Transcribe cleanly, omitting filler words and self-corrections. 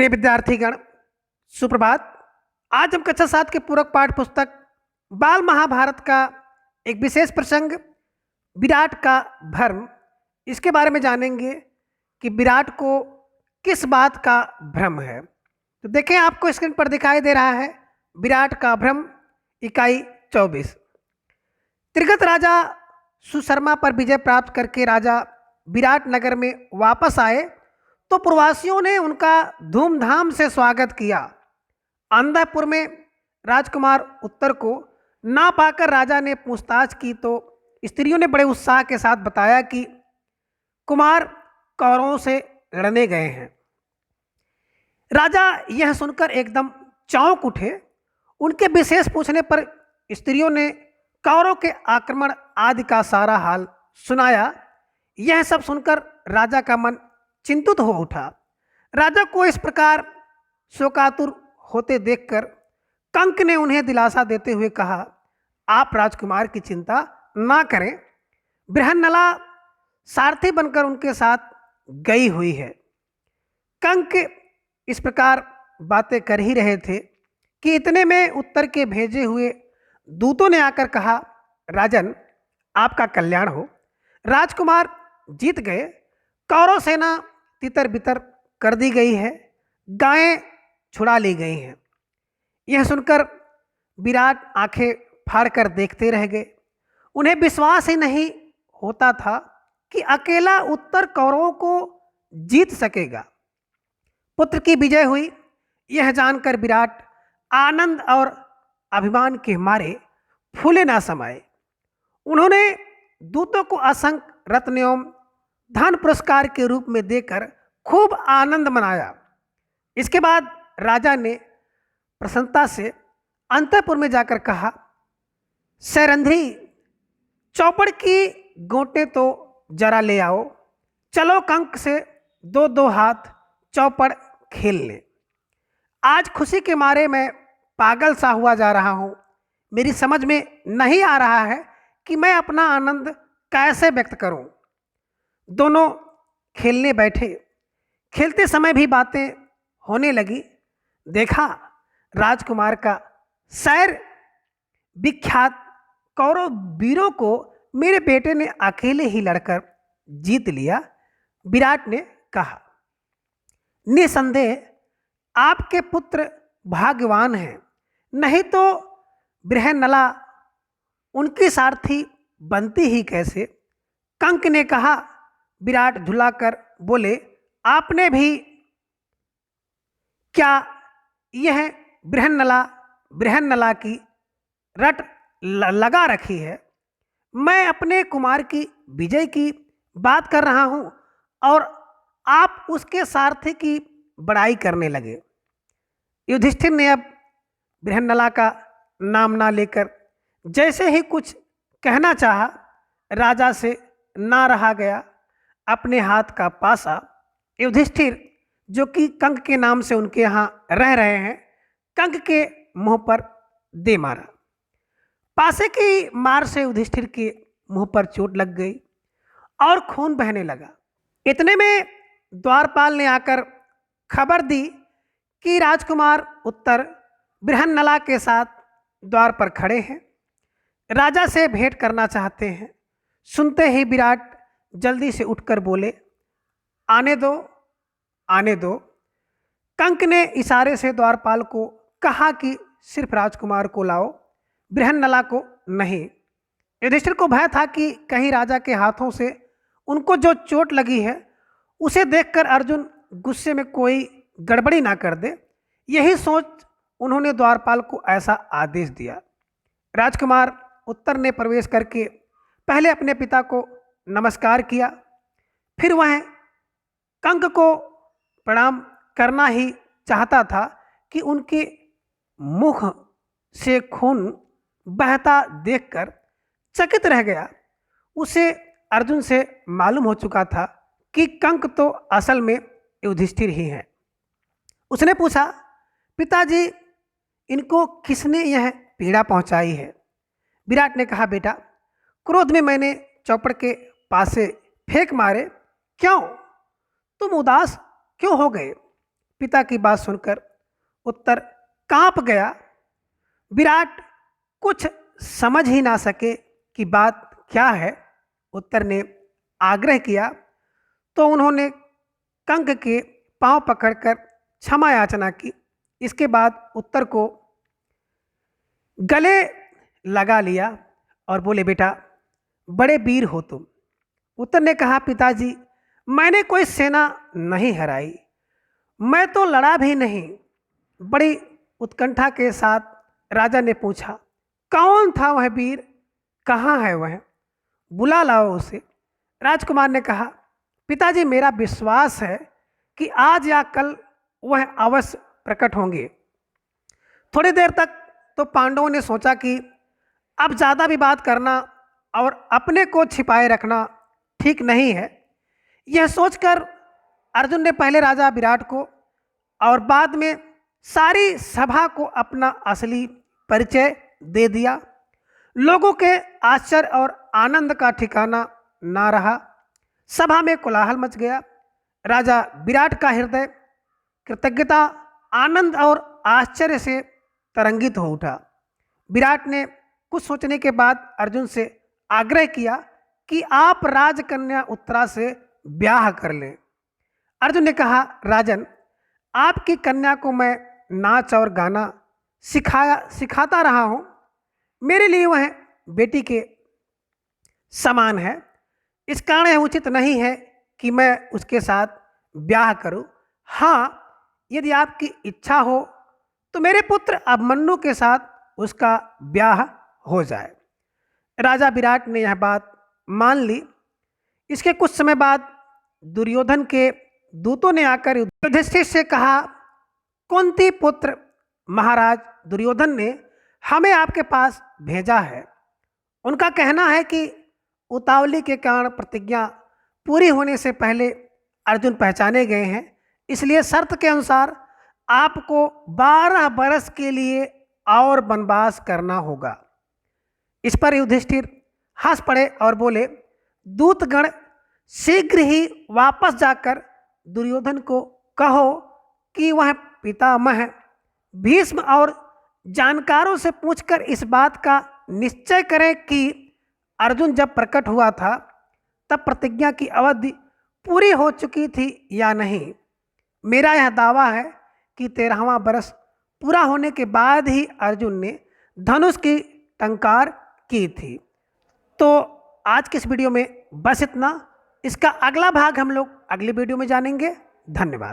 प्रिय विद्यार्थीगण, सुप्रभात। आज हम कक्षा 7 के पूरक पाठ पुस्तक बाल महाभारत का एक विशेष प्रसंग विराट का भ्रम, इसके बारे में जानेंगे कि विराट को किस बात का भ्रम है। तो देखें, आपको स्क्रीन पर दिखाई दे रहा है विराट का भ्रम, इकाई 24। त्रिगत राजा सुशर्मा पर विजय प्राप्त करके राजा विराट नगर में वापस आए तो प्रवासियों ने उनका धूमधाम से स्वागत किया। अंधपुर में राजकुमार उत्तर को ना पाकर राजा ने पूछताछ की तो स्त्रियों ने बड़े उत्साह के साथ बताया कि कुमार कौरवों से लड़ने गए हैं। राजा यह सुनकर एकदम चौंक उठे। उनके विशेष पूछने पर स्त्रियों ने कौरवों के आक्रमण आदि का सारा हाल सुनाया। यह सब सुनकर राजा का मन चिंतित हो उठा। राजा को इस प्रकार शोकातुर होते देखकर कंक ने उन्हें दिलासा देते हुए कहा, आप राजकुमार की चिंता ना करें, बृहन्नला सारथी बनकर उनके साथ गई हुई है। कंक इस प्रकार बातें कर ही रहे थे कि इतने में उत्तर के भेजे हुए दूतों ने आकर कहा, राजन, आपका कल्याण हो, राजकुमार जीत गए, कौरव सेना तितर बितर कर दी गई है, गायें छुड़ा ली गई हैं। यह सुनकर विराट आंखें फाड़कर देखते रह गए। उन्हें विश्वास ही नहीं होता था कि अकेला उत्तर कौरवों को जीत सकेगा। पुत्र की विजय हुई, यह जानकर विराट आनंद और अभिमान के मारे फूले ना समाये। उन्होंने दूतों को असंख्य रत्न एवं धन पुरस्कार के रूप में देकर खूब आनंद मनाया। इसके बाद राजा ने प्रसन्नता से अंतःपुर में जाकर कहा, सैरंध्री, चौपड़ की गोंटें तो जरा ले आओ, चलो कंक से दो दो हाथ चौपड़ खेल लें। आज खुशी के मारे मैं पागल सा हुआ जा रहा हूँ। मेरी समझ में नहीं आ रहा है कि मैं अपना आनंद कैसे व्यक्त करूं। दोनों खेलने बैठे। खेलते समय भी बातें होने लगी। देखा, राजकुमार का सैर विख्यात कौरव वीरों को मेरे बेटे ने अकेले ही लड़कर जीत लिया। विराट ने कहा, निसंदेह आपके पुत्र भाग्यवान हैं, नहीं तो बृहन्नला उनकी सारथी बनती ही कैसे। कंक ने कहा। विराट झुलाकर बोले, आपने भी क्या यह बृहन्नला की रट लगा रखी है। मैं अपने कुमार की विजय की बात कर रहा हूं और आप उसके सारथी की बड़ाई करने लगे। युधिष्ठिर ने अब बृहन्नला का नाम ना लेकर जैसे ही कुछ कहना चाहा, राजा से ना रहा गया। अपने हाथ का पासा युधिष्ठिर, जो कि कंक के नाम से उनके यहाँ रह रहे हैं, कंक के मुंह पर दे मारा। पासे की मार से युधिष्ठिर के मुंह पर चोट लग गई और खून बहने लगा। इतने में द्वारपाल ने आकर खबर दी कि राजकुमार उत्तर बृहन्नला के साथ द्वार पर खड़े हैं, राजा से भेंट करना चाहते हैं। सुनते ही विराट जल्दी से उठकर बोले, आने दो, आने दो। कंक ने इशारे से द्वारपाल को कहा कि सिर्फ राजकुमार को लाओ, बृहन्नला को नहीं। युधिष्ठिर को भय था कि कहीं राजा के हाथों से उनको जो चोट लगी है उसे देखकर अर्जुन गुस्से में कोई गड़बड़ी ना कर दे। यही सोच उन्होंने द्वारपाल को ऐसा आदेश दिया। राजकुमार उत्तर ने प्रवेश करके पहले अपने पिता को नमस्कार किया, फिर वह कंक को प्रणाम करना ही चाहता था कि उनके मुख से खून बहता देखकर चकित रह गया। उसे अर्जुन से मालूम हो चुका था कि कंक तो असल में युधिष्ठिर ही है। उसने पूछा, पिताजी, इनको किसने यह पीड़ा पहुंचाई है। विराट ने कहा, बेटा, क्रोध में मैंने चौपड़ के पासे फेंक मारे। क्यों, तुम उदास क्यों हो गए। पिता की बात सुनकर उत्तर कांप गया। विराट कुछ समझ ही ना सके कि बात क्या है। उत्तर ने आग्रह किया तो उन्होंने कंक के पांव पकड़कर क्षमा याचना की। इसके बाद उत्तर को गले लगा लिया और बोले, बेटा बड़े वीर हो तुम। उत्तर ने कहा, पिताजी मैंने कोई सेना नहीं हराई, मैं तो लड़ा भी नहीं। बड़ी उत्कंठा के साथ राजा ने पूछा, कौन था वह वीर, कहाँ है वह, बुला लाओ उसे। राजकुमार ने कहा, पिताजी मेरा विश्वास है कि आज या कल वह अवश्य प्रकट होंगे। थोड़ी देर तक तो पांडवों ने सोचा कि अब ज़्यादा विवाद करना और अपने को छिपाए रखना ठीक नहीं है। यह सोचकर अर्जुन ने पहले राजा विराट को और बाद में सारी सभा को अपना असली परिचय दे दिया। लोगों के आश्चर्य और आनंद का ठिकाना ना रहा। सभा में कोलाहल मच गया। राजा विराट का हृदय कृतज्ञता, आनंद और आश्चर्य से तरंगित हो उठा। विराट ने कुछ सोचने के बाद अर्जुन से आग्रह किया कि आप राजकन्या उत्तरा से ब्याह कर लें। अर्जुन ने कहा, राजन आपकी कन्या को मैं नाच और गाना सिखाता रहा हूँ, मेरे लिए वह बेटी के समान है। इस कारण यह उचित नहीं है कि मैं उसके साथ ब्याह करूं। हाँ, यदि आपकी इच्छा हो तो मेरे पुत्र अभिमन्यु के साथ उसका ब्याह हो जाए। राजा विराट ने यह बात मान ली। इसके कुछ समय बाद दुर्योधन के दूतों ने आकर युधिष्ठिर से कहा, कुंती पुत्र महाराज दुर्योधन ने हमें आपके पास भेजा है। उनका कहना है कि उतावली के कारण प्रतिज्ञा पूरी होने से पहले अर्जुन पहचाने गए हैं, इसलिए शर्त के अनुसार आपको 12 बरस के लिए और वनवास करना होगा। इस पर युधिष्ठिर हंस पड़े और बोले, दूतगण शीघ्र ही वापस जाकर दुर्योधन को कहो कि वह पितामह भीष्म और जानकारों से पूछकर इस बात का निश्चय करें कि अर्जुन जब प्रकट हुआ था तब प्रतिज्ञा की अवधि पूरी हो चुकी थी या नहीं। मेरा यह दावा है कि 13वां बरस पूरा होने के बाद ही अर्जुन ने धनुष की टंकार की थी। तो आज के इस वीडियो में बस इतना। इसका अगला भाग हम लोग अगली वीडियो में जानेंगे। धन्यवाद।